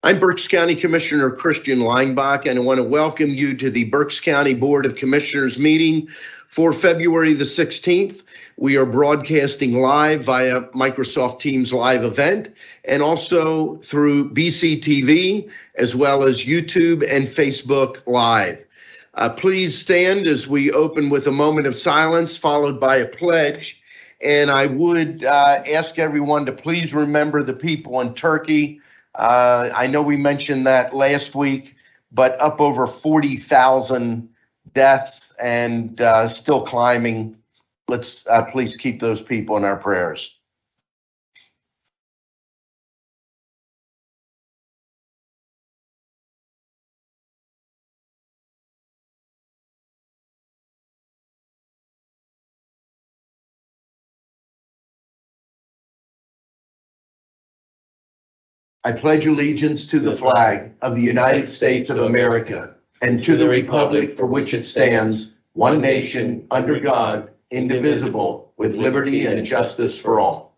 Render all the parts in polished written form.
I'm Berks County Commissioner Christian Leinbach, and I want to welcome you to the Berks County Board of Commissioners meeting for February the 16th. We are broadcasting live via Microsoft Teams live event and also through BCTV as well as YouTube and Facebook Live. Please stand as we open with a moment of silence followed by a pledge. And I would ask everyone to please remember the people in Turkey. I know we mentioned that last week, but up over 40,000 deaths and still climbing. Let's please keep those people in our prayers. I pledge allegiance to the flag of the United States of America and to the republic for which it stands, one nation, under God, indivisible, with liberty and justice for all.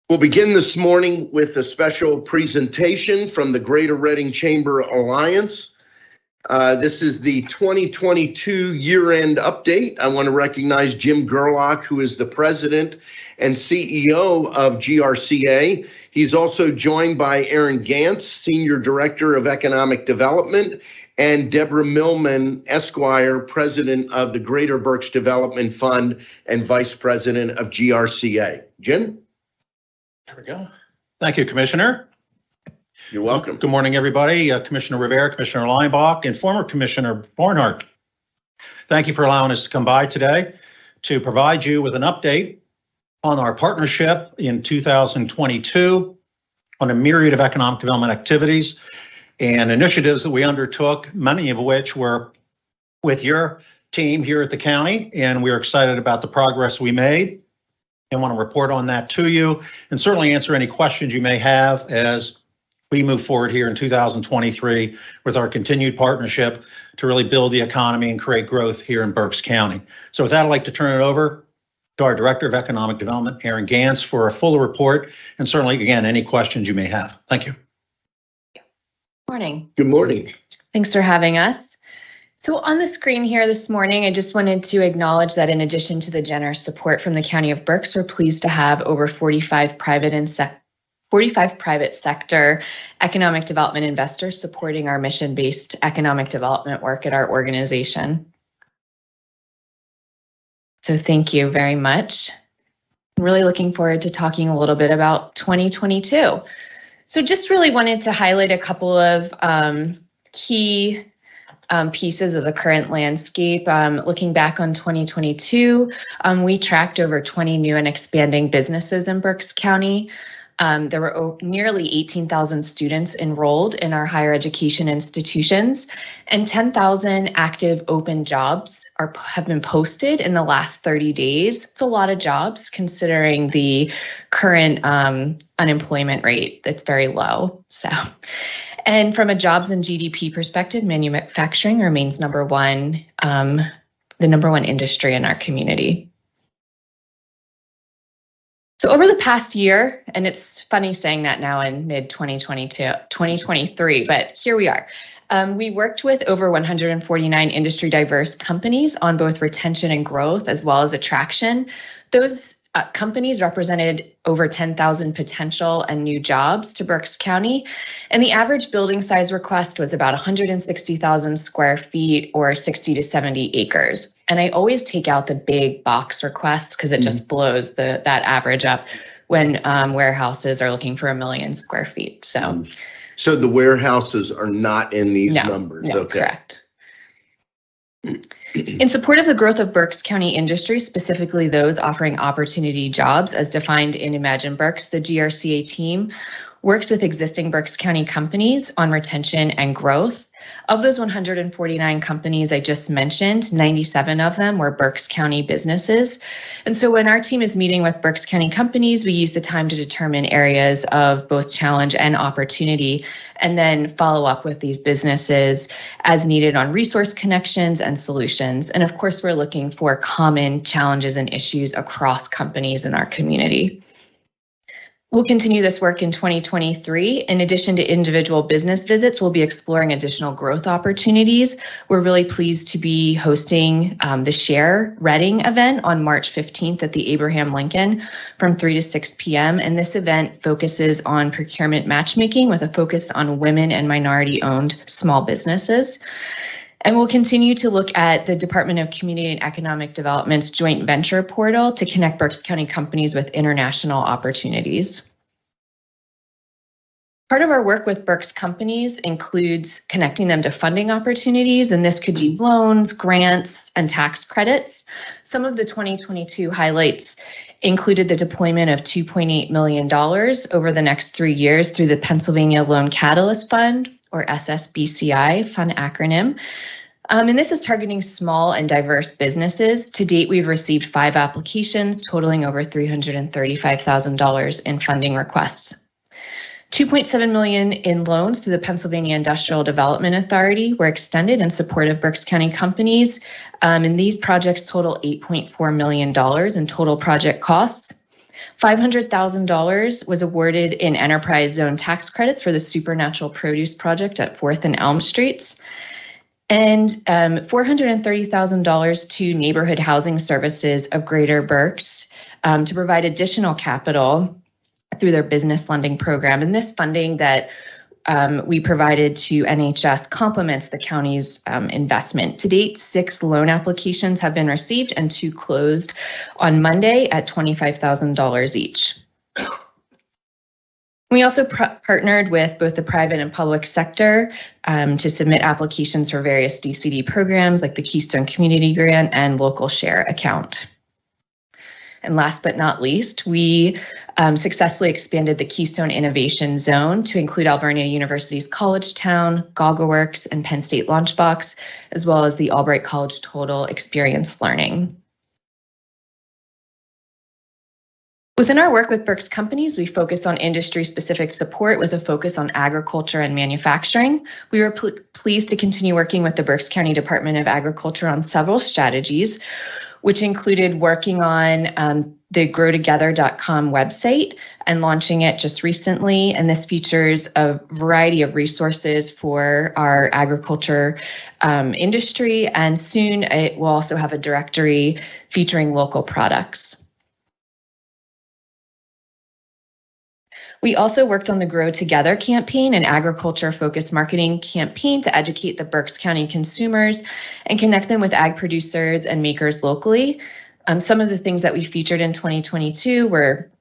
We'll begin this morning with a special presentation from the Greater Reading Chamber Alliance. This is the 2022 year-end update. I want to recognize Jim Gerlach, who is the president and CEO of GRCA. He's also joined by Aaron Gantz, Senior Director of Economic Development, and Deborah Millman, Esquire, President of the Greater Berks Development Fund and Vice President of GRCA. Jim? There we go. Thank you, Commissioner. You're welcome. Good morning, everybody. Commissioner Rivera, Commissioner Leinbach, and former Commissioner Barnhart. Thank you for allowing us to come by today to provide you with an update on our partnership in 2022 on a myriad of economic development activities and initiatives that we undertook, many of which were with your team here at the county, and we're excited about the progress we made and want to report on that to you and certainly answer any questions you may have as we move forward here in 2023 with our continued partnership to really build the economy and create growth here in Berks County. So with that, I'd like to turn it over to our Director of Economic Development, Aaron Gantz, for a fuller report and certainly, again, any questions you may have. Thank you. Morning. Good morning. Thanks for having us. So on the screen here this morning, I just wanted to acknowledge that in addition to the generous support from the County of Berks, we're pleased to have over 45 private sector economic development investors supporting our mission-based economic development work at our organization. So thank you very much. I'm really looking forward to talking a little bit about 2022. So just really wanted to highlight a couple of key pieces of the current landscape. Looking back on 2022, we tracked over 20 new and expanding businesses in Berks County. There were nearly 18,000 students enrolled in our higher education institutions, and 10,000 active open jobs have been posted in the last 30 days. It's a lot of jobs considering the current unemployment rate that's very low. And from a jobs and GDP perspective, manufacturing remains the number one industry in our community. So over the past year, and it's funny saying that now in mid-2023, but here we are. We worked with over 149 industry diverse companies on both retention and growth, as well as attraction. Those companies represented over 10,000 potential and new jobs to Berks County, and the average building size request was about 160,000 square feet or 60 to 70 acres. And I always take out the big box requests because it just blows that average up when warehouses are looking for 1 million square feet. So the warehouses are not in these numbers. No, okay. Correct. In support of the growth of Berks County industry, specifically those offering opportunity jobs as defined in Imagine Berks, the GRCA team works with existing Berks County companies on retention and growth. Of those 149 companies I just mentioned, 97 of them were Berks County businesses. And so when our team is meeting with Berks County companies, we use the time to determine areas of both challenge and opportunity, and then follow up with these businesses as needed on resource connections and solutions. And of course, we're looking for common challenges and issues across companies in our community. We'll continue this work in 2023. In addition to individual business visits, we'll be exploring additional growth opportunities. We're really pleased to be hosting the Share Reading event on March 15th at the Abraham Lincoln from 3 to 6 p.m. And this event focuses on procurement matchmaking with a focus on women and minority-owned small businesses. And we'll continue to look at the Department of Community and Economic Development's joint venture portal to connect Berks County companies with international opportunities. Part of our work with Berks companies includes connecting them to funding opportunities, and this could be loans, grants, and tax credits. Some of the 2022 highlights included the deployment of $2.8 million over the next 3 years through the Pennsylvania Loan Catalyst Fund, or SSBCI, fun acronym. And this is targeting small and diverse businesses. To date, we've received 5 applications totaling over $335,000 in funding requests. $2.7 million in loans through the Pennsylvania Industrial Development Authority were extended in support of Berks County companies. And these projects total $8.4 million in total project costs. $500,000 was awarded in enterprise zone tax credits for the Supernatural Produce Project at 4th and Elm Streets, and $430,000 to Neighborhood Housing Services of Greater Berks to provide additional capital through their business lending program. And this funding that we provided to NHS complements the county's investment. To date, 6 loan applications have been received and 2 closed on Monday at $25,000 each. We also partnered with both the private and public sector to submit applications for various DCD programs like the Keystone Community Grant and Local Share account. And last but not least, we successfully expanded the Keystone Innovation Zone to include Alvernia University's College Town, GoggleWorks, and Penn State Launchbox, as well as the Albright College Total Experience Learning. Within our work with Berks companies, we focus on industry-specific support with a focus on agriculture and manufacturing. We were pleased to continue working with the Berks County Department of Agriculture on several strategies, which included working on the growtogether.com website and launching it just recently. And this features a variety of resources for our agriculture industry. And soon it will also have a directory featuring local products. We also worked on the Grow Together campaign, an agriculture-focused marketing campaign to educate the Berks County consumers and connect them with ag producers and makers locally. Some of the things that we featured in 2022 were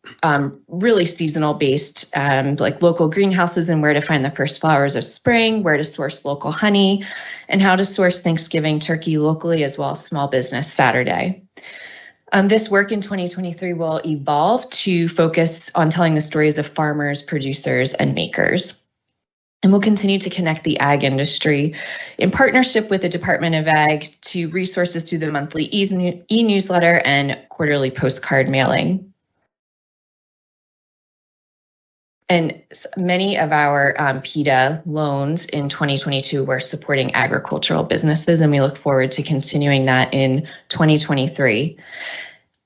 really seasonal based, like local greenhouses and where to find the first flowers of spring, where to source local honey, and how to source Thanksgiving turkey locally, as well as Small Business Saturday. This work in 2023 will evolve to focus on telling the stories of farmers, producers, and makers. And we'll continue to connect the ag industry in partnership with the Department of Ag to resources through the monthly e-newsletter and quarterly postcard mailing. And many of our PETA loans in 2022 were supporting agricultural businesses, and we look forward to continuing that in 2023.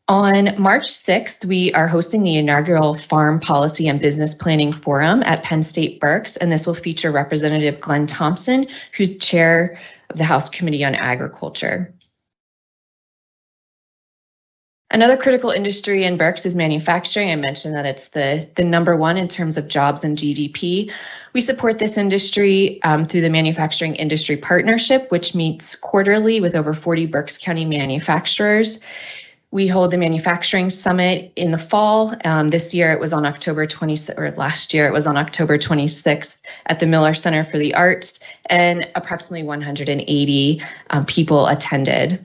On March 6th, we are hosting the inaugural Farm Policy and Business Planning Forum at Penn State Berks, and this will feature Representative Glenn Thompson, who's chair of the House Committee on Agriculture. Another critical industry in Berks is manufacturing. I mentioned that it's the number one in terms of jobs and GDP. We support this industry through the Manufacturing Industry Partnership, which meets quarterly with over 40 Berks County manufacturers. We hold the Manufacturing Summit in the fall. This year it was on October 26th, or last year it was on October 26th at the Miller Center for the Arts, and approximately 180 people attended.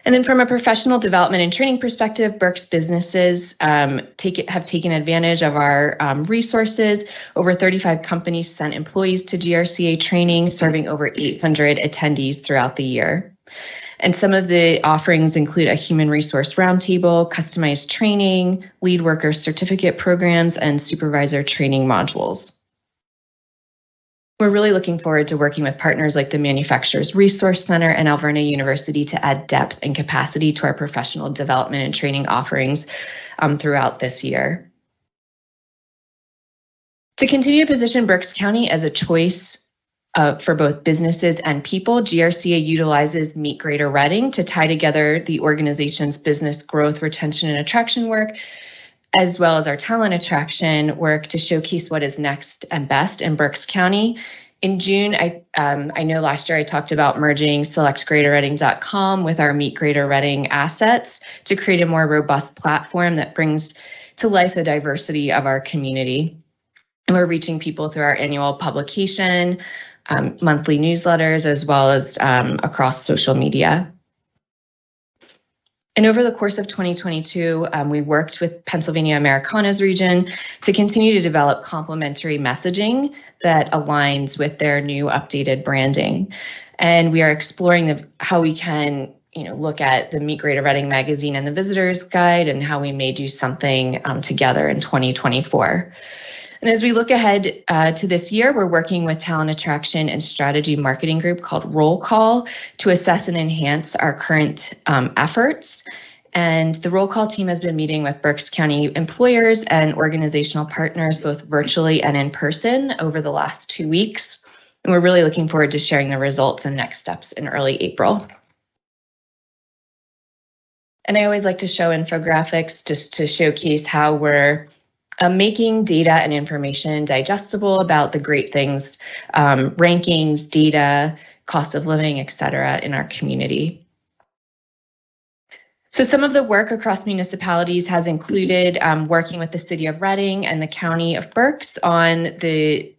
And then from a professional development and training perspective, Berks businesses have taken advantage of our resources. Over 35 companies sent employees to GRCA training, serving over 800 attendees throughout the year. And some of the offerings include a human resource roundtable, customized training, lead worker certificate programs, and supervisor training modules. We're really looking forward to working with partners like the Manufacturers Resource Center and Alverna University to add depth and capacity to our professional development and training offerings throughout this year. To continue to position Berks County as a choice for both businesses and people, GRCA utilizes Meet Greater Reading to tie together the organization's business growth, retention, and attraction work, as well as our talent attraction work to showcase what is next and best in Berks County. In June, I know last year I talked about merging selectgreaterreading.com with our Meet Greater Reading assets to create a more robust platform that brings to life the diversity of our community. And we're reaching people through our annual publication, monthly newsletters, as well as across social media. And over the course of 2022, we worked with Pennsylvania Americana's region to continue to develop complementary messaging that aligns with their new updated branding. And we are exploring how we can look at the Meet Greater Reading magazine and the Visitor's Guide and how we may do something together in 2024. And as we look ahead to this year, we're working with Talent Attraction and Strategy Marketing Group called Roll Call to assess and enhance our current efforts. And the Roll Call team has been meeting with Berks County employers and organizational partners, both virtually and in person, over the last 2 weeks. And we're really looking forward to sharing the results and next steps in early April. And I always like to show infographics just to showcase how we're making data and information digestible about the great things, rankings, data, cost of living, et cetera, in our community. So some of the work across municipalities has included working with the City of Reading and the County of Berks on the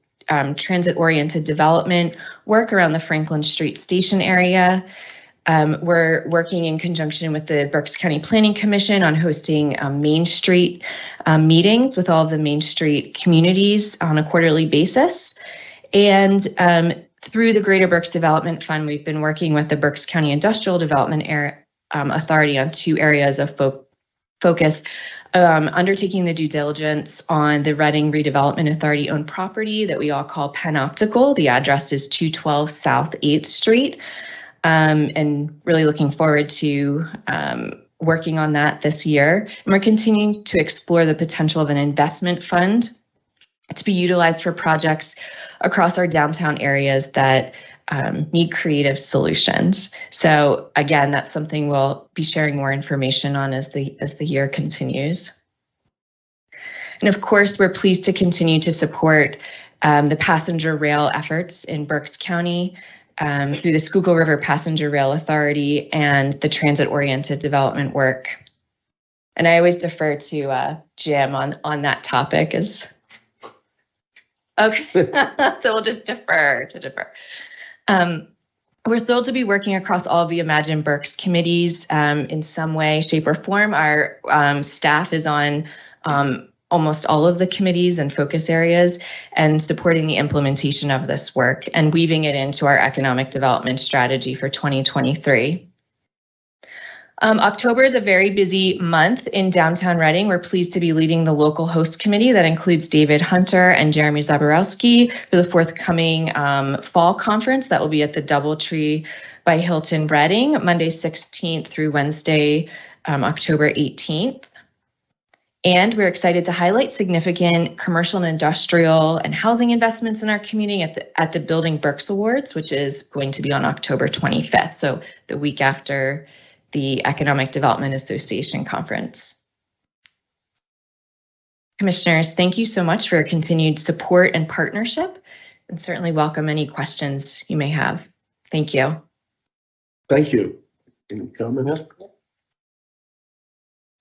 transit-oriented development work around the Franklin Street Station area. We're working in conjunction with the Berks County Planning Commission on hosting Main Street meetings with all of the Main Street communities on a quarterly basis. And through the Greater Berks Development Fund, we've been working with the Berks County Industrial Development Authority on 2 areas of focus, undertaking the due diligence on the Reading Redevelopment Authority owned property that we all call Panoptical. The address is 212 South 8th Street. And really looking forward to working on that this year. And we're continuing to explore the potential of an investment fund to be utilized for projects across our downtown areas that need creative solutions. So again, that's something we'll be sharing more information on as the year continues. And of course, we're pleased to continue to support the passenger rail efforts in Berks County through the Schuylkill River Passenger Rail Authority and the transit-oriented development work. And I always defer to Jim on that topic. Okay, so we'll just defer. We're thrilled to be working across all of the Imagine Berks committees in some way, shape, or form. Our staff is on almost all of the committees and focus areas and supporting the implementation of this work and weaving it into our economic development strategy for 2023. October is a very busy month in downtown Reading. We're pleased to be leading the local host committee that includes David Hunter and Jeremy Zaborowski for the forthcoming fall conference that will be at the Doubletree by Hilton Reading, Monday 16th through Wednesday, October 18th. And we're excited to highlight significant commercial and industrial and housing investments in our community at the Building Berks Awards, which is going to be on October 25th, so the week after the Economic Development Association conference. Commissioners, thank you so much for your continued support and partnership, and certainly welcome any questions you may have. Thank you. Thank you. Any comments?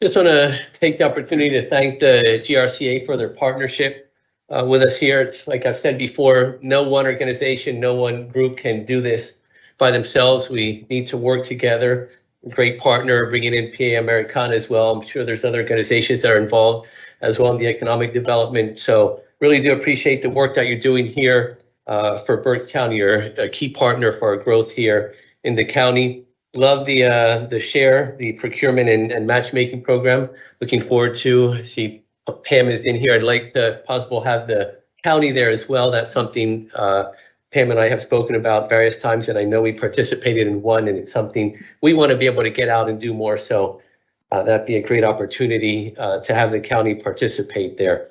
Just want to take the opportunity to thank the GRCA for their partnership with us here. It's like I've said before, no one organization, no one group can do this by themselves. We need to work together great partner, bringing in PA Americana as well. I'm sure there's other organizations that are involved as well in the economic development. So really do appreciate the work that you're doing here for Berks County. You're a key partner for our growth here in the county. Love the share, the procurement and matchmaking program. Looking forward to, I see Pam is in here. I'd like to, if possible, have the county there as well. That's something Pam and I have spoken about various times, and I know we participated in one, and it's something we want to be able to get out and do more. So that'd be a great opportunity to have the county participate there.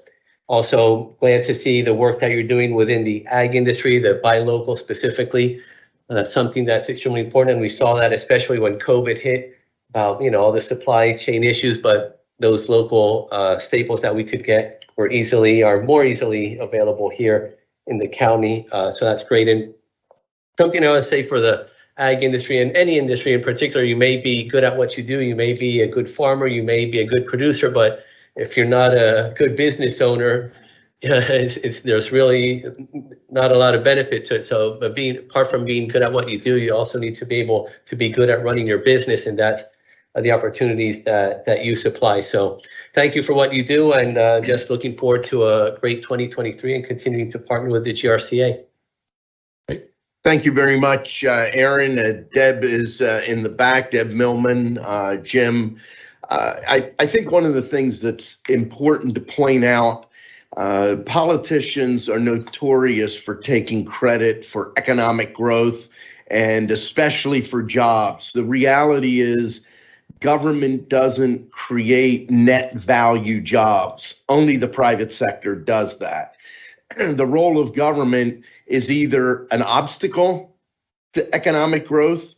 Also glad to see the work that you're doing within the ag industry, the buy local specifically. That's something that's extremely important, and we saw that especially when COVID hit, about all the supply chain issues, but those local staples that we could get are more easily available here in the county. So that's great. And something I would say for the ag industry and any industry in particular, you may be good at what you do. You may be a good farmer. You may be a good producer, but if you're not a good business owner, there's really not a lot of benefit to it. So apart from being good at what you do, you also need to be able to be good at running your business, and that's the opportunities that you supply. So thank you for what you do, and just looking forward to a great 2023 and continuing to partner with the GRCA. Thank you very much, Aaron. Deb is in the back, Deb Millman, Jim. I think one of the things that's important to point out, politicians are notorious for taking credit for economic growth and especially for jobs. The reality is government doesn't create net value jobs. Only the private sector does that. The role of government is either an obstacle to economic growth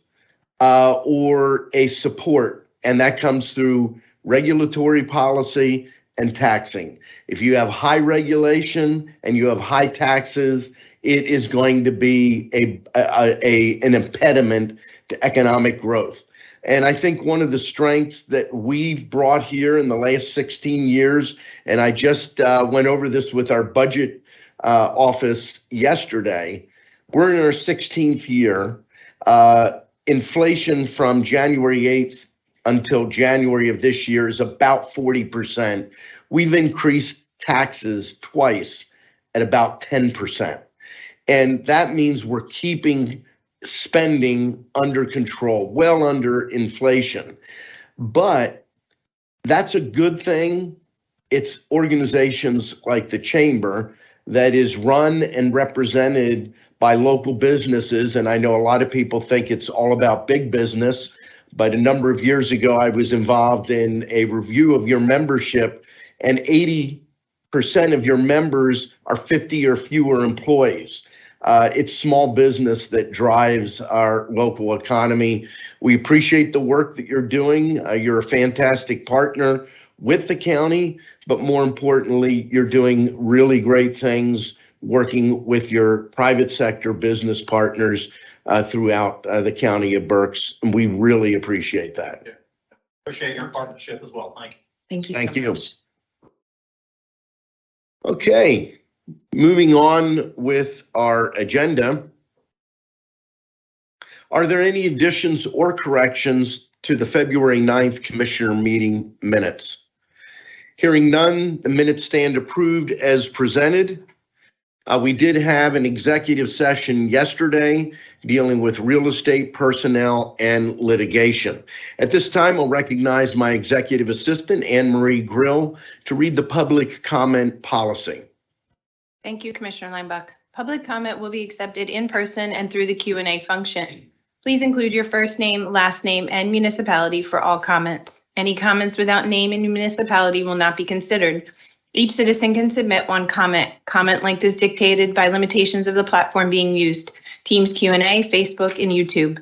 or a support, and that comes through regulatory policy and taxing. If you have high regulation and you have high taxes, it is going to be an impediment to economic growth. And I think one of the strengths that we've brought here in the last 16 years, and I just went over this with our budget office yesterday, we're in our 16th year. Inflation from January 8th until January of this year is about 40%. We've increased taxes twice at about 10%. And that means we're keeping spending under control, well under inflation. But that's a good thing. It's organizations like the Chamber that is run and represented by local businesses. And I know a lot of people think it's all about big business, but a number of years ago, I was involved in a review of your membership, and 80% of your members are 50 or fewer employees. It's small business that drives our local economy. We appreciate the work that you're doing. You're a fantastic partner with the county, but more importantly, you're doing really great things working with your private sector business partners throughout the county of Berks, and we really appreciate that. Yeah. Appreciate your partnership as well. Thank you. Thank you. Thank you. Okay, moving on with our agenda. Are there any additions or corrections to the February 9th Commissioner meeting minutes? Hearing none, the minutes stand approved as presented. We did have an executive session yesterday dealing with real estate, personnel, and litigation. At this time, I'll recognize my executive assistant, Anne Marie Grill, to read the public comment policy. Thank you, Commissioner Linebuck. Public comment will be accepted in person and through the Q&A function. Please include your first name, last name, and municipality for all comments. Any comments without name and municipality will not be considered. Each citizen can submit one comment. Comment length is dictated by limitations of the platform being used, Teams Q&A, Facebook, and YouTube.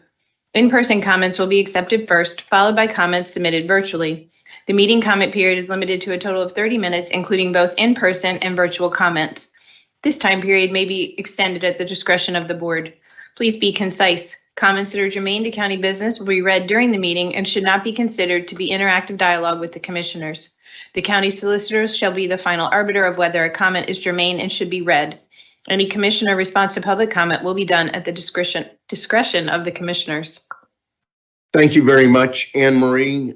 In-person comments will be accepted first, followed by comments submitted virtually. The meeting comment period is limited to a total of 30 minutes, including both in-person and virtual comments. This time period may be extended at the discretion of the board. Please be concise. Comments that are germane to county business will be read during the meeting and should not be considered to be interactive dialogue with the commissioners. The county solicitors shall be the final arbiter of whether a comment is germane and should be read. Any commissioner response to public comment will be done at the discretion of the commissioners. Thank you very much, Anne Marie.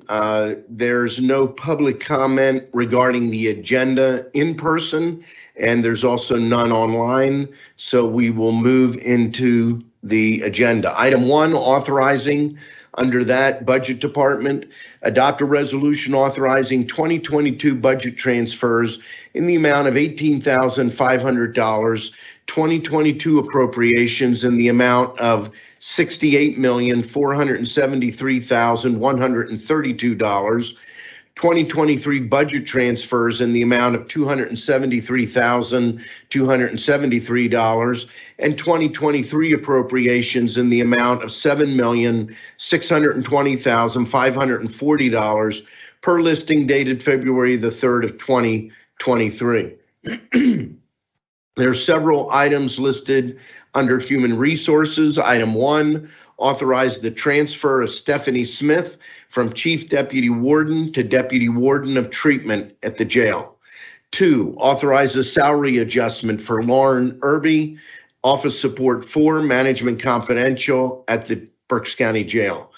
There's no public comment regarding the agenda in person, and there's also none online. So we will move into the agenda. Item 1, authorizing under that Budget Department, adopt a resolution authorizing 2022 budget transfers in the amount of $18,500, 2022 appropriations in the amount of $68,473,132, 2023 budget transfers in the amount of $273,273, and 2023 appropriations in the amount of $7,620,540 per listing dated February the 3rd of 2023. There are several items listed under Human Resources. Item 1, authorize the transfer of Stephanie Smith from Chief Deputy Warden to Deputy Warden of Treatment at the jail. 2, authorize a salary adjustment for Lauren Irby, Office Support 4, Management Confidential at the Berks County Jail.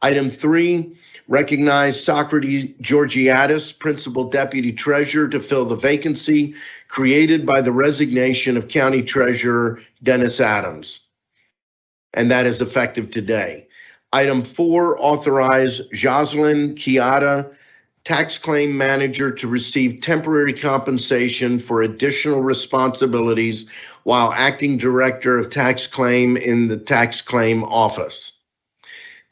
Item 3, recognize Socrates Georgiadis, Principal Deputy Treasurer, to fill the vacancy created by the resignation of County Treasurer Dennis Adams. And that is effective today. Item 4, authorize Jocelyn Chiata, Tax Claim Manager, to receive temporary compensation for additional responsibilities while acting Director of Tax Claim in the Tax Claim Office.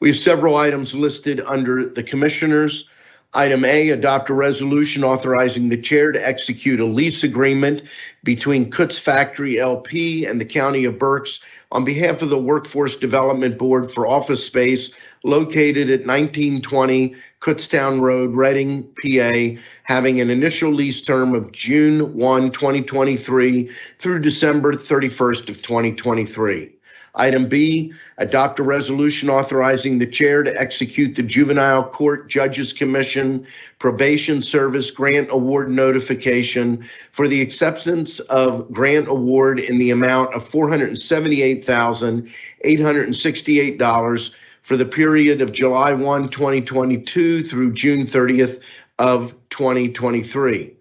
We have several items listed under the Commissioners. Item A, adopt a resolution authorizing the chair to execute a lease agreement between Kutz Factory LP and the County of Berks on behalf of the Workforce Development Board for office space located at 1920 Kutztown Road, Reading, PA, having an initial lease term of June 1, 2023 through December 31st of 2023. Item B, adopt a resolution authorizing the chair to execute the Juvenile Court Judges Commission Probation Service Grant Award notification for the acceptance of grant award in the amount of $478,868 for the period of July 1, 2022 through June 30th of 2023.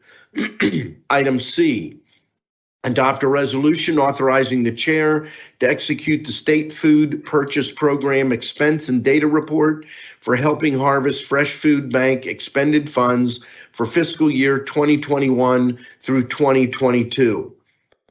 Item C, adopt a resolution authorizing the chair to execute the State Food Purchase Program expense and data report for Helping Harvest Fresh Food Bank expended funds for fiscal year 2021 through 2022.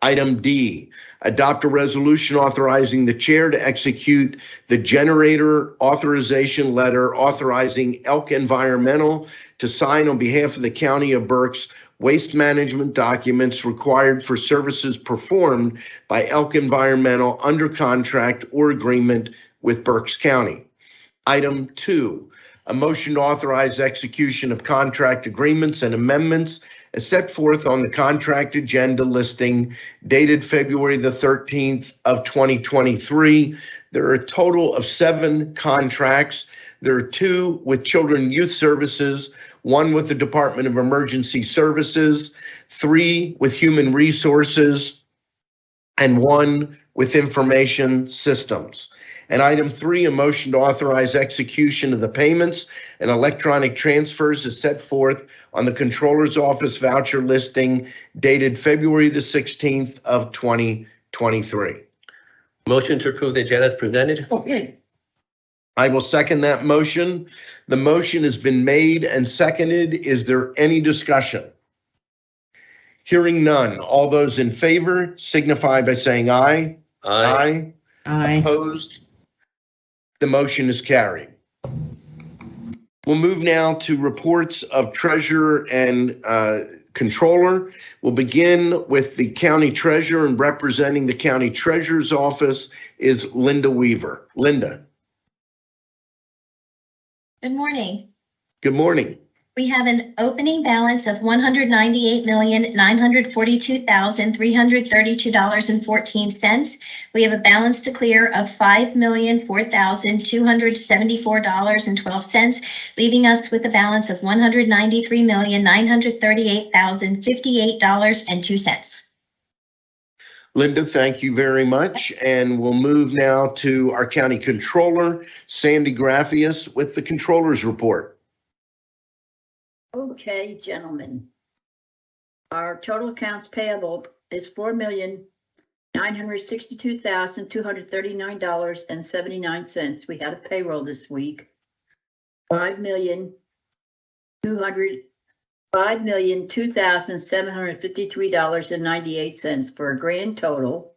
Item D, adopt a resolution authorizing the chair to execute the generator authorization letter authorizing Elk Environmental to sign on behalf of the County of Berks waste management documents required for services performed by Elk Environmental under contract or agreement with Berks County. Item 2, a motion to authorize execution of contract agreements and amendments as set forth on the contract agenda listing dated February the 13th of 2023. There are a total of 7 contracts. There are 2 with Children and Youth Services, 1 with the Department of Emergency Services, 3 with Human Resources, and 1 with Information Systems. And item 3, a motion to authorize execution of the payments and electronic transfers as set forth on the Controller's Office voucher listing dated February the 16th of 2023. Motion to approve the agenda as presented. I will second that motion. The motion has been made and seconded. Is there any discussion? Hearing none. All those in favor signify by saying aye. Aye. Aye. Opposed? The motion is carried. We'll move now to reports of Treasurer and Controller. We'll begin with the County Treasurer, and representing the County Treasurer's Office is Linda Weaver. Linda. Good morning. Good morning. We have an opening balance of $198,942,332.14. We have a balance to clear of $5,004,274.12, leaving us with a balance of $193,938,058.02. Linda, thank you very much. And we'll move now to our county controller, Sandy Graffius, with the controller's report. Okay, gentlemen. Our total accounts payable is $4,962,239.79. We had a payroll this week. $5,002,753.98 for a grand total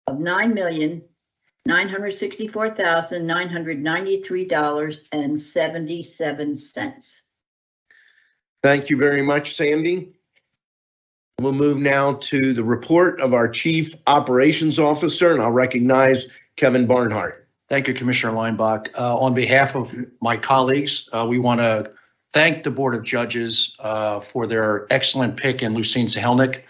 of $9,964,993.77. Thank you very much, Sandy. We'll move now to the report of our Chief Operations Officer, and I'll recognize Kevin Barnhart. Thank you, Commissioner Leinbach. On behalf of my colleagues, we want to thank the Board of Judges for their excellent pick in Lucine Sahelnick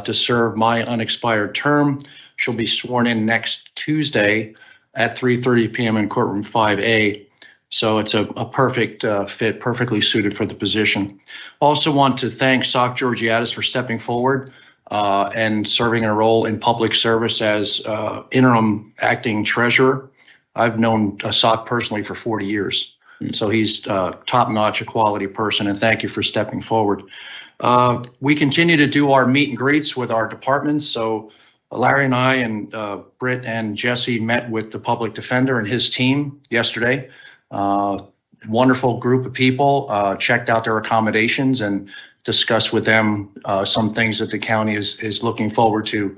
to serve my unexpired term. She'll be sworn in next Tuesday at 3:30 p.m. in courtroom 5A. So it's a perfect fit, perfectly suited for the position. Also want to thank Sock Georgiadis for stepping forward and serving a role in public service as interim acting treasurer. I've known Sock personally for 40 years. So he's top-notch, a quality person, and thank you for stepping forward. We continue to do our meet and greets with our departments. So Larry and I and Britt and Jesse met with the public defender and his team yesterday. Wonderful group of people, checked out their accommodations and discussed with them some things that the county is looking forward to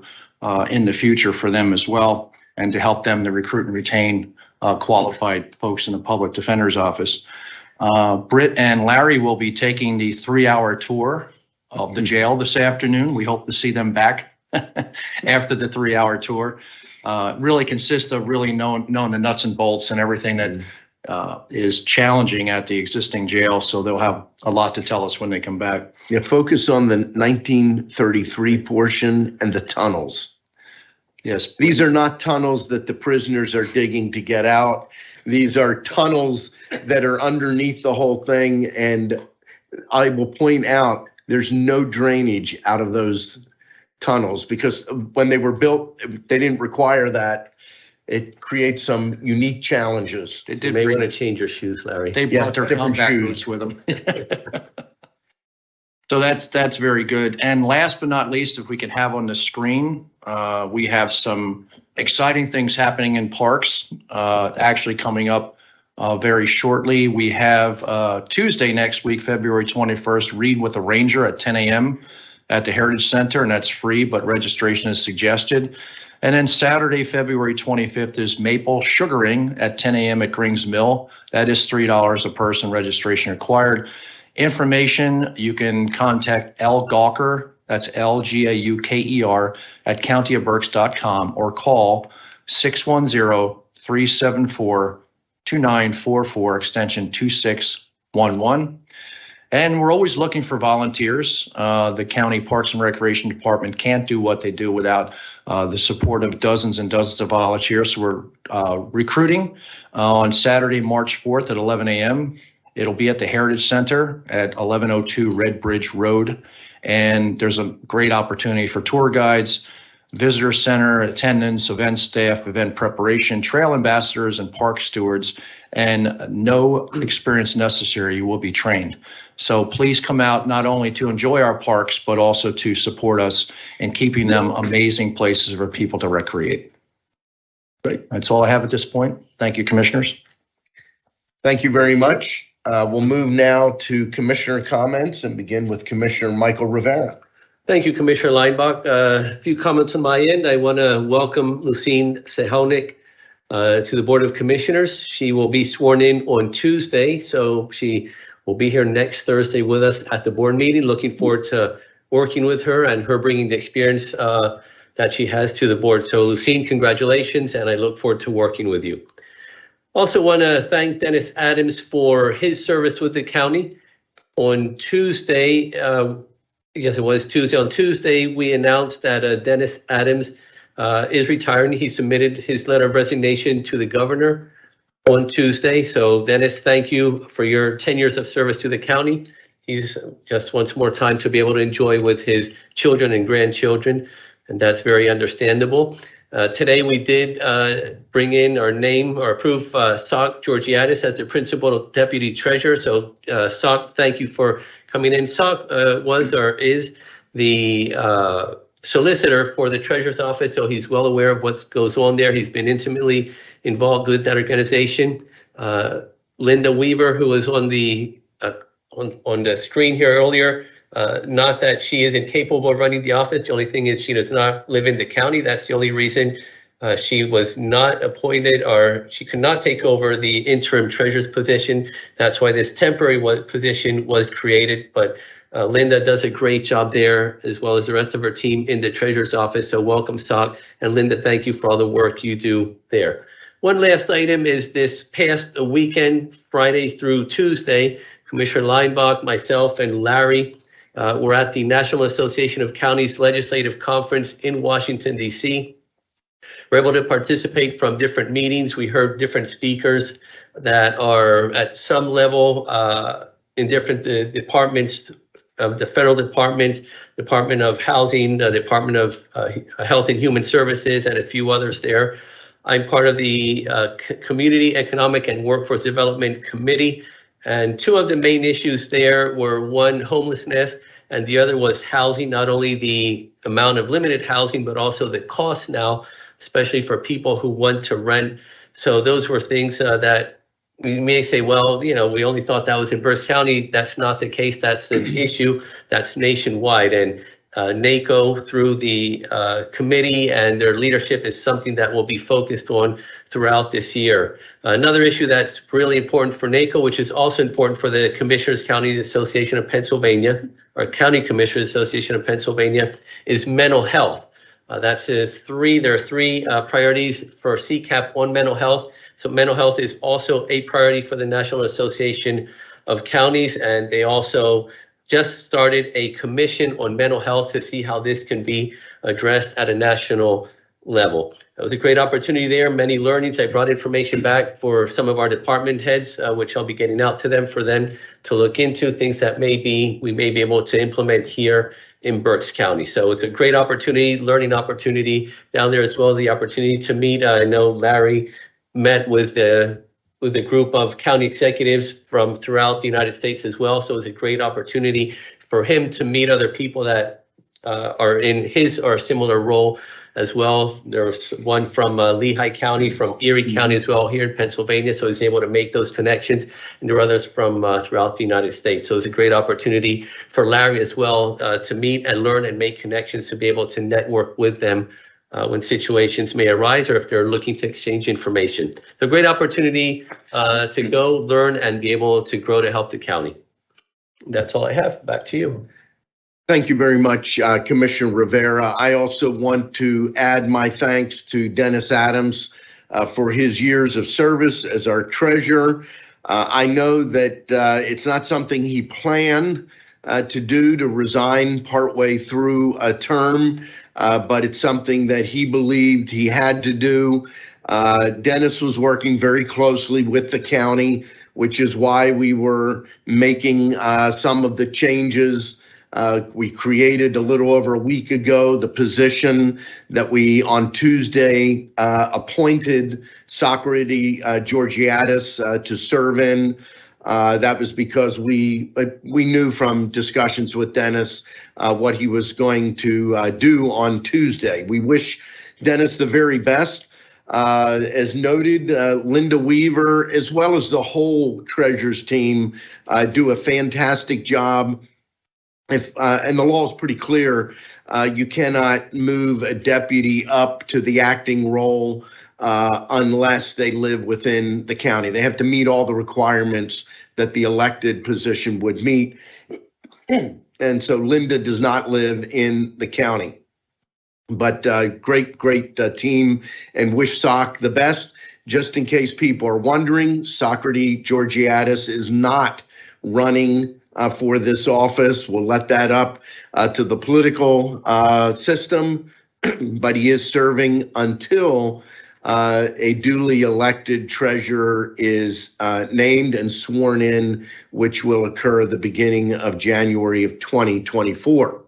in the future for them as well, and to help them to recruit and retain qualified folks in the public defender's office. Britt and Larry will be taking the 3-hour tour of the jail this afternoon. We hope to see them back after the 3-hour tour. Really consists of really knowing the nuts and bolts and everything that is challenging at the existing jail. So they'll have a lot to tell us when they come back. Yeah, focus on the 1933 portion and the tunnels. Yes. These are not tunnels that the prisoners are digging to get out. These are tunnels that are underneath the whole thing. And I will point out there's no drainage out of those tunnels because when they were built, they didn't require that. It creates some unique challenges. They You may want to change your shoes, Larry. They brought their different comeback shoes. boots with them. So that's very good. And last but not least, if we can have on the screen, we have some exciting things happening in parks, actually coming up very shortly. We have Tuesday next week, February 21st, Read with a Ranger at 10 a.m. at the Heritage Center, and that's free, but registration is suggested. And then Saturday, February 25th is Maple Sugaring at 10 a.m. at Grings Mill. That is $3 a person, registration required. Information, you can contact L. Gawker, that's L-G-A-U-K-E-R, at countyofberks.com or call 610-374-2944, extension 2611. And we're always looking for volunteers. The County Parks and Recreation Department can't do what they do without the support of dozens and dozens of volunteers. So we're recruiting on Saturday, March 4th at 11 a.m. It'll be at the Heritage Center at 1102 Red Bridge Road. And there's a great opportunity for tour guides, visitor center attendants, event staff, event preparation, trail ambassadors, and park stewards, and no experience necessary. You will be trained. So please come out not only to enjoy our parks, but also to support us in keeping them amazing places for people to recreate. Great. That's all I have at this point. Thank you, commissioners. Thank you very much. We'll move now to commissioner comments and begin with Commissioner Michael Rivera. Thank you, Commissioner Leinbach. A few comments on my end. I want to welcome Lucine Sahelnick to the Board of Commissioners. She will be sworn in on Tuesday, so she will be here next Thursday with us at the board meeting. Looking forward to working with her and her bringing the experience that she has to the board. So Lucine, congratulations, and I look forward to working with you. Also want to thank Dennis Adams for his service with the county. On Tuesday, yes, it was Tuesday. On Tuesday, we announced that Dennis Adams is retiring. He submitted his letter of resignation to the governor on Tuesday. So Dennis, thank you for your 10 years of service to the county. He's just wants more time to be able to enjoy with his children and grandchildren. and that's very understandable. Today we did bring in or name or approve Sok Georgiadis as the Principal Deputy Treasurer. So Sok, thank you for coming in. Sok was or is the solicitor for the Treasurer's Office, so he's well aware of what goes on there. He's been intimately involved with that organization. Linda Weaver, who was on the screen here earlier, not that she isn't capable of running the office. The only thing is she does not live in the county. That's the only reason she was not appointed, or she could not take over the interim treasurer's position. That's why this temporary position was created. But Linda does a great job there, as well as the rest of her team in the treasurer's office. So welcome, Sok. And Linda, thank you for all the work you do there. One last item is this past weekend, Friday through Tuesday, Commissioner Leinbach, myself, and Larry were at the National Association of Counties Legislative Conference in Washington, D.C. We're able to participate from different meetings. We heard different speakers that are at some level in different departments of the federal departments, Department of Housing, the Department of Health and Human Services, and a few others there. I'm part of the Community Economic and Workforce Development Committee, and two of the main issues there were, one, homelessness, and the other was housing, not only the amount of limited housing, but also the cost now, especially for people who want to rent. So those were things that we may say, well, you know, we only thought that was in Berks County. That's not the case. That's an issue that's nationwide. And NACO, through the committee and their leadership, is something that will be focused on throughout this year. Another issue that's really important for NACO, which is also important for the Commissioners County Association of Pennsylvania, or County Commissioners Association of Pennsylvania, is mental health. There are three priorities for CCAP on mental health. So mental health is also a priority for the National Association of Counties, and they also just started a commission on mental health to see how this can be addressed at a national level. It was a great opportunity there, many learnings. I brought information back for some of our department heads, which I'll be getting out to them for them to look into, things that we may be able to implement here in Berks County. So it's a great opportunity, learning opportunity down there, as well as the opportunity to meet. I know Larry met with a group of county executives from throughout the United States as well. So it's a great opportunity for him to meet other people that are in his or similar role as well. There's one from Lehigh County, from Erie County as well here in Pennsylvania. So he's able to make those connections. And there are others from throughout the United States. So it's a great opportunity for Larry as well to meet and learn and make connections, to be able to network with them when situations may arise, or if they're looking to exchange information. It's a great opportunity to go learn and be able to grow to help the county. That's all I have. Back to you. Thank you very much, Commissioner Rivera. I also want to add my thanks to Dennis Adams for his years of service as our treasurer. I know that it's not something he planned to do, to resign partway through a term, but it's something that he believed he had to do. Dennis was working very closely with the county, which is why we were making some of the changes. We created a little over a week ago the position that we on Tuesday appointed Socrates Georgiadis to serve in. That was because we knew from discussions with Dennis what he was going to do on Tuesday. We wish Dennis the very best. As noted, Linda Weaver, as well as the whole Treasurers team, do a fantastic job. And the law is pretty clear, you cannot move a deputy up to the acting role unless they live within the county. They have to meet all the requirements that the elected position would meet. And so Linda does not live in the county. But great team, and wish Soc the best. Just in case people are wondering, Socrates Georgiadis is not running for this office. We'll let that up to the political system, but he is serving until a duly elected treasurer is named and sworn in, which will occur at the beginning of January of 2024.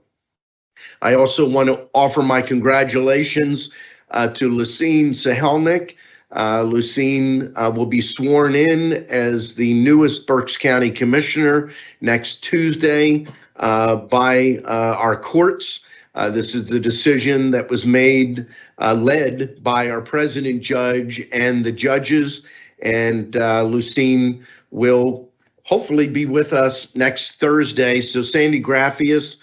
I also want to offer my congratulations to Lucine Sahelnick. Lucine will be sworn in as the newest Berks County Commissioner next Tuesday by our courts. This is the decision that was made, led by our president judge and the judges. And Lucine will hopefully be with us next Thursday. So Sandy Graffius,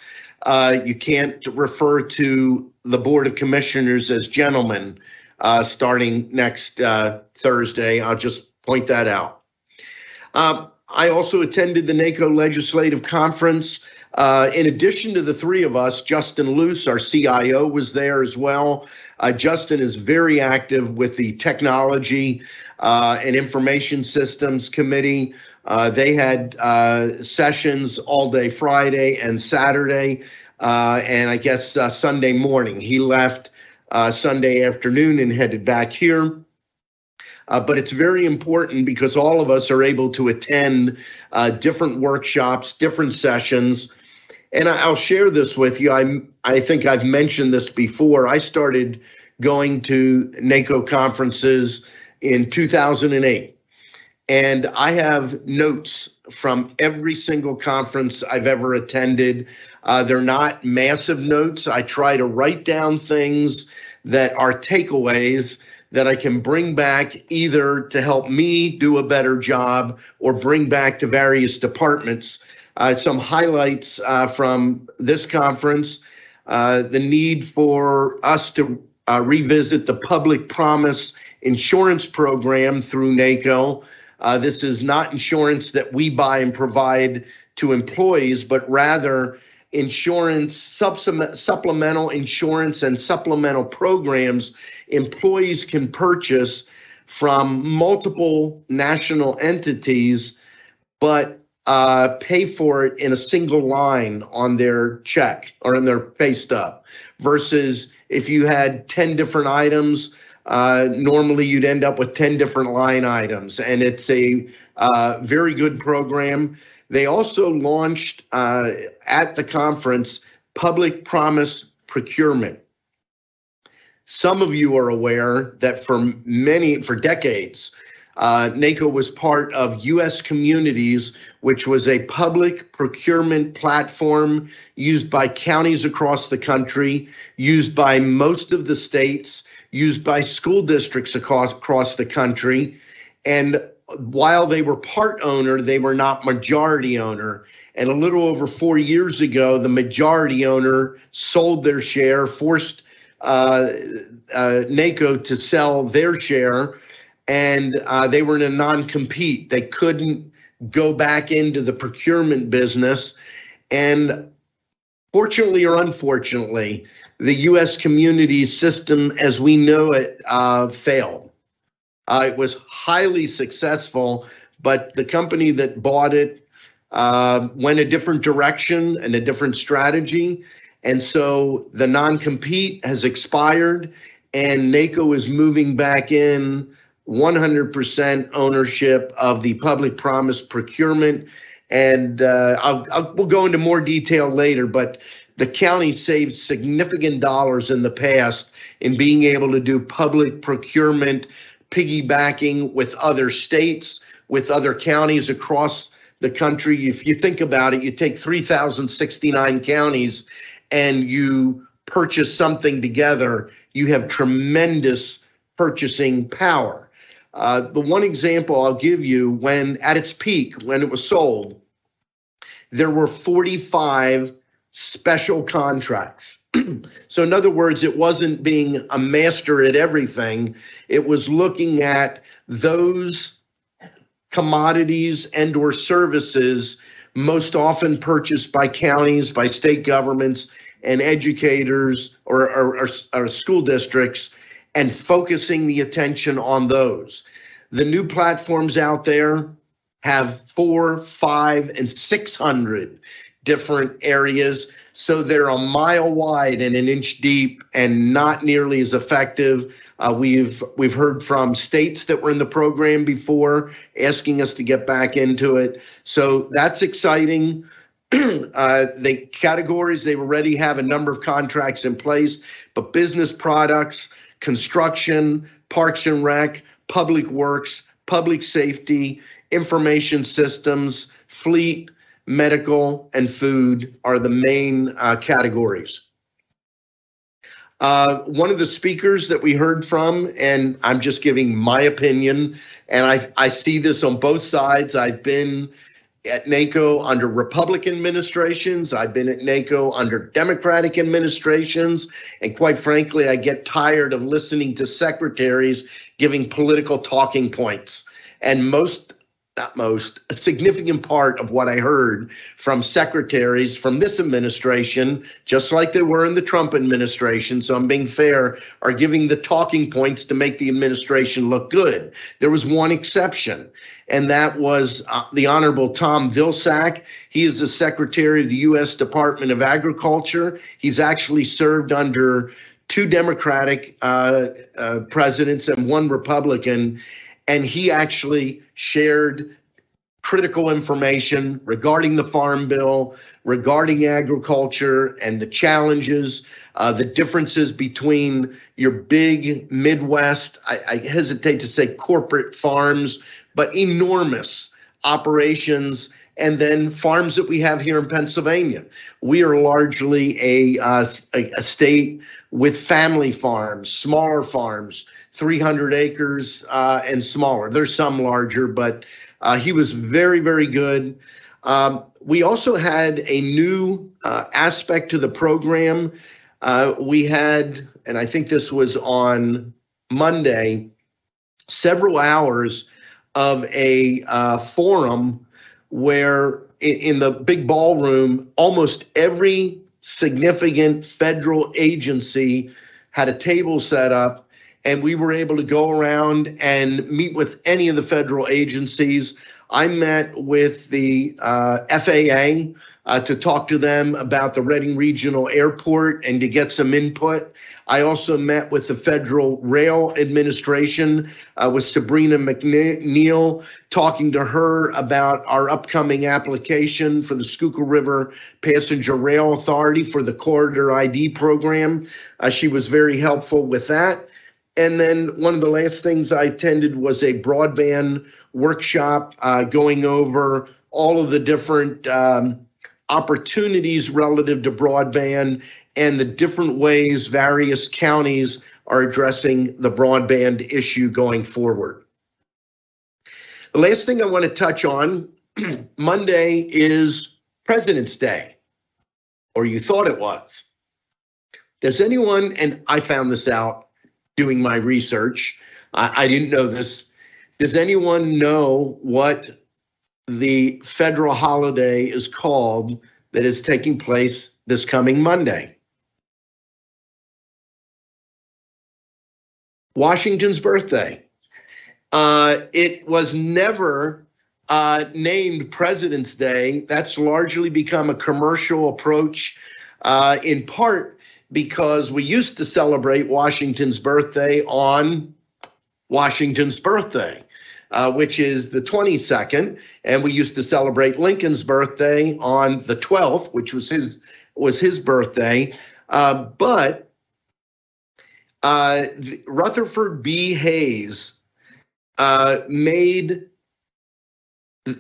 you can't refer to the Board of Commissioners as gentlemen starting next Thursday. I'll just point that out. I also attended the NACO Legislative Conference. In addition to the three of us, Justin Luce, our CIO, was there as well. Justin is very active with the Technology and Information Systems Committee. They had sessions all day Friday and Saturday, and I guess Sunday morning. He left Sunday afternoon and headed back here. But it's very important because all of us are able to attend different workshops, different sessions. And I'll share this with you. I think I've mentioned this before. I started going to NACO conferences in 2008. And I have notes from every single conference I've ever attended. They're not massive notes. I try to write down things that are takeaways that I can bring back either to help me do a better job or bring back to various departments. Some highlights from this conference, the need for us to revisit the Public Promise Insurance Program through NACO. This is not insurance that we buy and provide to employees, but rather insurance, supplemental insurance and supplemental programs employees can purchase from multiple national entities, but pay for it in a single line on their check or in their pay stub, versus if you had 10 different items, normally you'd end up with 10 different line items. And it's a very good program. They also launched at the conference Public Promise Procurement. Some of you are aware that for decades, NACO was part of U.S. Communities, which was a public procurement platform used by counties across the country, used by most of the states, used by school districts across the country. And while they were part owner, they were not majority owner. And a little over 4 years ago, the majority owner sold their share, forced NACO to sell their share, and they were in a non-compete. They couldn't go back into the procurement business. And fortunately or unfortunately, the U.S. Communities system as we know it failed. It was highly successful, but the company that bought it went a different direction and a different strategy. And so the non-compete has expired, and NACO is moving back in 100% ownership of the Public Promise Procurement. And we'll go into more detail later, but the county saved significant dollars in the past in being able to do public procurement, piggybacking with other states, with other counties across the country. If you think about it, you take 3,069 counties and you purchase something together, you have tremendous purchasing power. The one example I'll give you, when at its peak, when it was sold, there were 45 special contracts. So in other words, it wasn't being a master at everything. It was looking at those commodities and or services most often purchased by counties, by state governments and educators or school districts, and focusing the attention on those. The new platforms out there have 400, 500, and 600 different areas. So they're a mile wide and an inch deep and not nearly as effective. We've heard from states that were in the program before asking us to get back into it. So that's exciting. The categories, they already have a number of contracts in place, but business products, construction, parks and rec, public works, public safety, information systems, fleet, medical, and food are the main categories. One of the speakers that we heard from, and I'm just giving my opinion, and I see this on both sides. I've been at NACO under Republican administrations. I've been at NACO under Democratic administrations. And quite frankly, I get tired of listening to secretaries giving political talking points. And a significant part of what I heard from secretaries from this administration, just like they were in the Trump administration, so I'm being fair, are giving the talking points to make the administration look good. There was one exception, and that was the Honorable Tom Vilsack. He is the Secretary of the U.S. Department of Agriculture. He's actually served under 2 Democratic presidents and 1 Republican, and he actually shared critical information regarding the Farm Bill, regarding agriculture and the challenges, the differences between your big Midwest, I hesitate to say corporate farms, but enormous operations, and then farms that we have here in Pennsylvania. We are largely a state with family farms, smaller farms, 300 acres and smaller. There's some larger, but he was very, very good. We also had a new aspect to the program. We had, and I think this was on Monday, several hours of a forum where in the big ballroom, almost every significant federal agency had a table set up, and we were able to go around and meet with any of the federal agencies. I met with the FAA to talk to them about the Reading Regional Airport and to get some input. I also met with the Federal Rail Administration with Sabrina McNeil, talking to her about our upcoming application for the Schuylkill River Passenger Rail Authority for the Corridor ID program. She was very helpful with that. And then one of the last things I attended was a broadband workshop going over all of the different opportunities relative to broadband and the different ways various counties are addressing the broadband issue going forward. The last thing I want to touch on, Monday is President's Day, or you thought it was. Does anyone, and I found this out doing my research, I didn't know this. Does anyone know what the federal holiday is called that is taking place this coming Monday? Washington's birthday. It was never named President's Day. That's largely become a commercial approach, in part because we used to celebrate Washington's birthday on Washington's birthday, which is the 22nd, and we used to celebrate Lincoln's birthday on the 12th, which was his birthday. But Rutherford B. Hayes made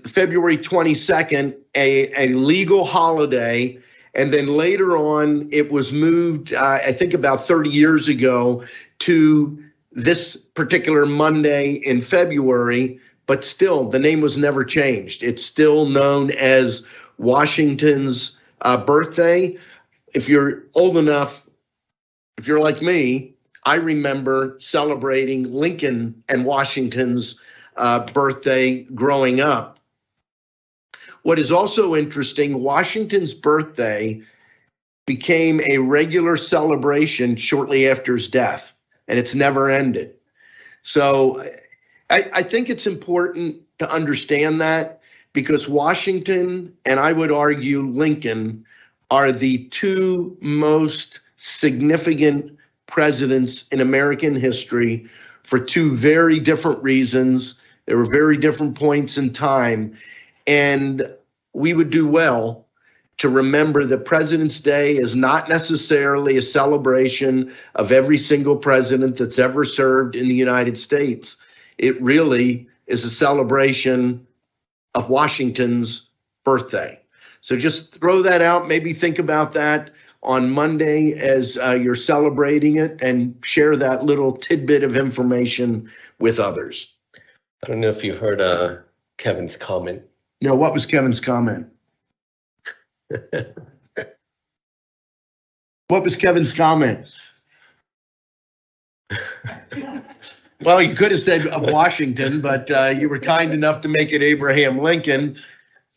February 22nd a legal holiday. And then later on, it was moved, I think about 30 years ago, to this particular Monday in February. But still, the name was never changed. It's still known as Washington's birthday. If you're old enough, if you're like me, I remember celebrating Lincoln and Washington's birthday growing up. What is also interesting, Washington's birthday became a regular celebration shortly after his death, and it's never ended. So I think it's important to understand that, because Washington, and I would argue Lincoln, are the 2 most significant presidents in American history for 2 very different reasons. There were very different points in time. And we would do well to remember that President's Day is not necessarily a celebration of every single president that's ever served in the United States. It really is a celebration of Washington's birthday. So just throw that out. Maybe think about that on Monday as you're celebrating it, and share that little tidbit of information with others. I don't know if you heard Kevin's comment. No, what was Kevin's comment? What was Kevin's comment? Well, you could have said of Washington, but you were kind enough to make it Abraham Lincoln.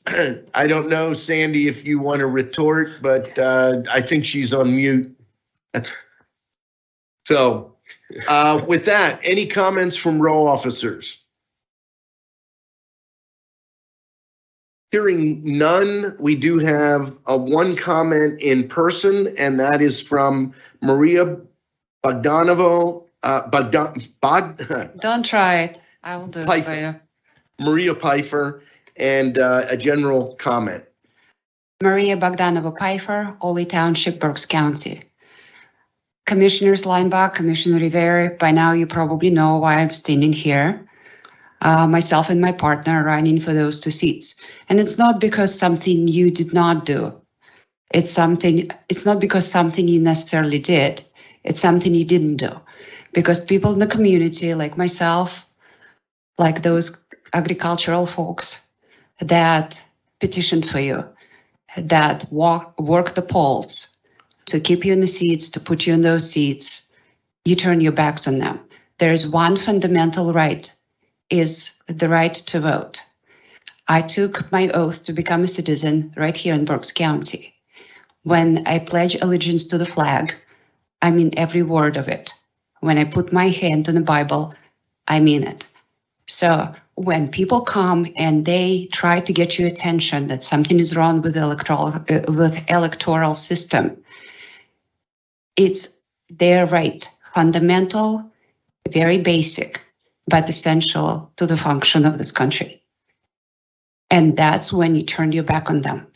I don't know, Sandy, if you want to retort, but I think she's on mute. So with that, any comments from row officers? Hearing none, we do have one comment in person, and that is from Maria Bogdanovo. Don't try it. I will do it for you. Maria Pfeiffer, and a general comment. Maria Bogdanova Pfeiffer, Oley Township, Berks County. Commissioners Leinbach, Commissioner Rivera, by now you probably know why I'm standing here. Myself and my partner are running for those 2 seats. And it's not because something you did not do. It's not because something you necessarily did. It's something you didn't do. Because people in the community, like myself, like those agricultural folks that petitioned for you, that work the polls to keep you in the seats, to put you in those seats, you turn your backs on them. There is one fundamental right, is the right to vote. I took my oath to become a citizen right here in Berks County. When I pledge allegiance to the flag, I mean every word of it. When I put my hand on the Bible, I mean it. So when people come and they try to get your attention that something is wrong with the electoral system, it's their right, fundamental, very basic, but essential to the function of this country. And that's when you turn your back on them.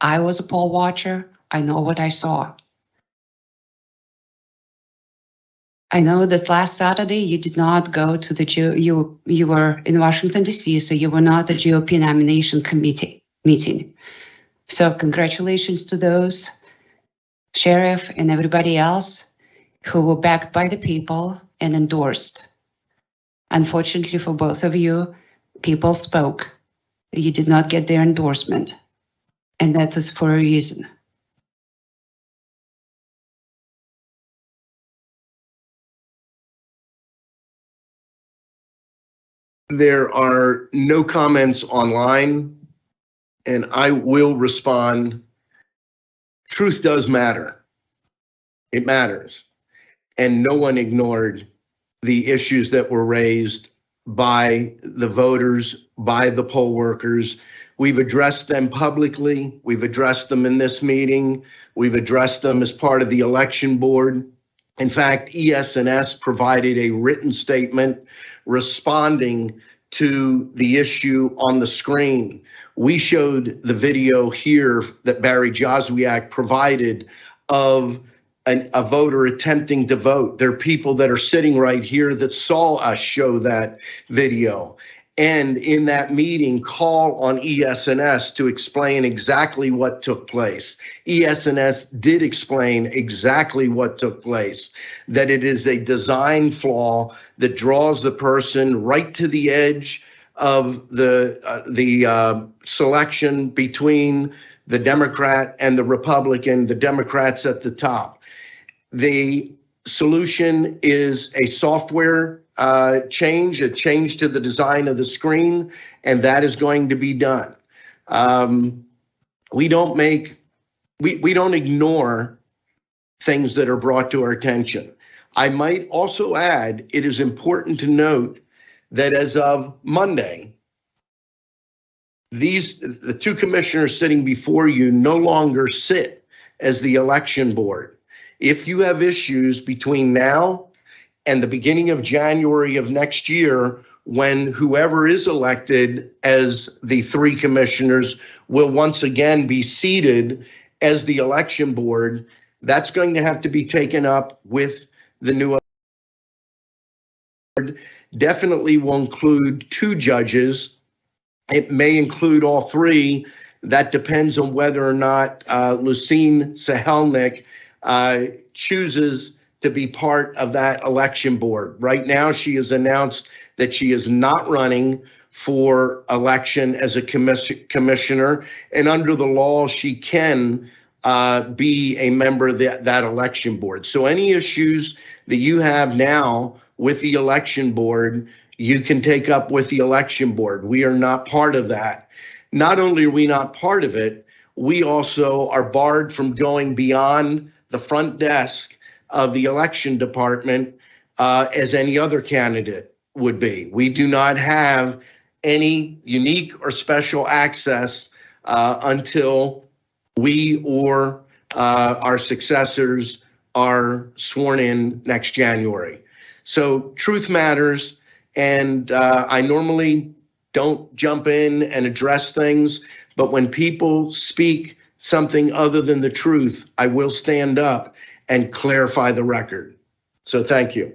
I was a poll watcher. I know what I saw. I know that last Saturday you did not go to you were in Washington, D.C., so you were not at the GOP nomination committee meeting. So congratulations to those, sheriff and everybody else who were backed by the people and endorsed. Unfortunately for both of you, people spoke. You did not get their endorsement, and that was for a reason. There are no comments online, and I will respond. Truth does matter. It matters. And no one ignored the issues that were raised by the voters, by the poll workers. We've addressed them publicly. We've addressed them in this meeting. We've addressed them as part of the election board. In fact, ES&S provided a written statement responding to the issue on the screen. We showed the video here that Barry Joswiak provided of a voter attempting to vote. There are people that are sitting right here that saw us show that video. And in that meeting, call on ES&S to explain exactly what took place. ES&S did explain exactly what took place, that it is a design flaw that draws the person right to the edge of the selection between the Democrat and the Republican, the Democrats at the top. The solution is a software change, a change to the design of the screen, and that is going to be done. We don't ignore things that are brought to our attention. I might also add, it is important to note that as of Monday, the 2 commissioners sitting before you no longer sit as the election board. If you have issues between now and the beginning of January of next year when whoever is elected as the three commissioners will once again be seated as the election board. That's going to have to be taken up with the new board. Definitely will include 2 judges. It may include all 3. That depends on whether or not Lucine Sahelnick chooses to be part of that election board. Right now, she has announced that she is not running for election as a commissioner, and under the law, she can be a member of that election board. So any issues that you have now with the election board, you can take up with the election board. We are not part of that. Not only are we not part of it, we also are barred from going beyond the front desk of the election department as any other candidate would be. We do not have any unique or special access until we or our successors are sworn in next January. So truth matters, and I normally don't jump in and address things, but when people speak something other than the truth, I will stand up and clarify the record. So thank you.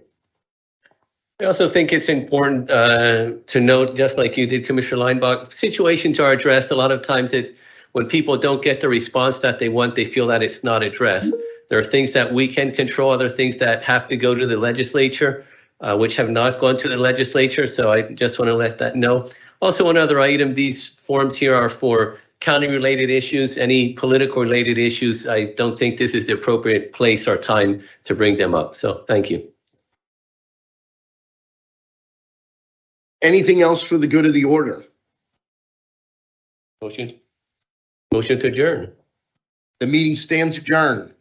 I also think it's important to note, just like you did, Commissioner Leinbach, situations are addressed. A lot of times it's when people don't get the response that they want, they feel that it's not addressed. There are things that we can control, other things that have to go to the legislature, which have not gone to the legislature. So I just want to let that know. Also, one other item, these forms here are for county-related issues, any political-related issues. I don't think this is the appropriate place or time to bring them up. So thank you. Anything else for the good of the order? Motion to adjourn. The meeting stands adjourned.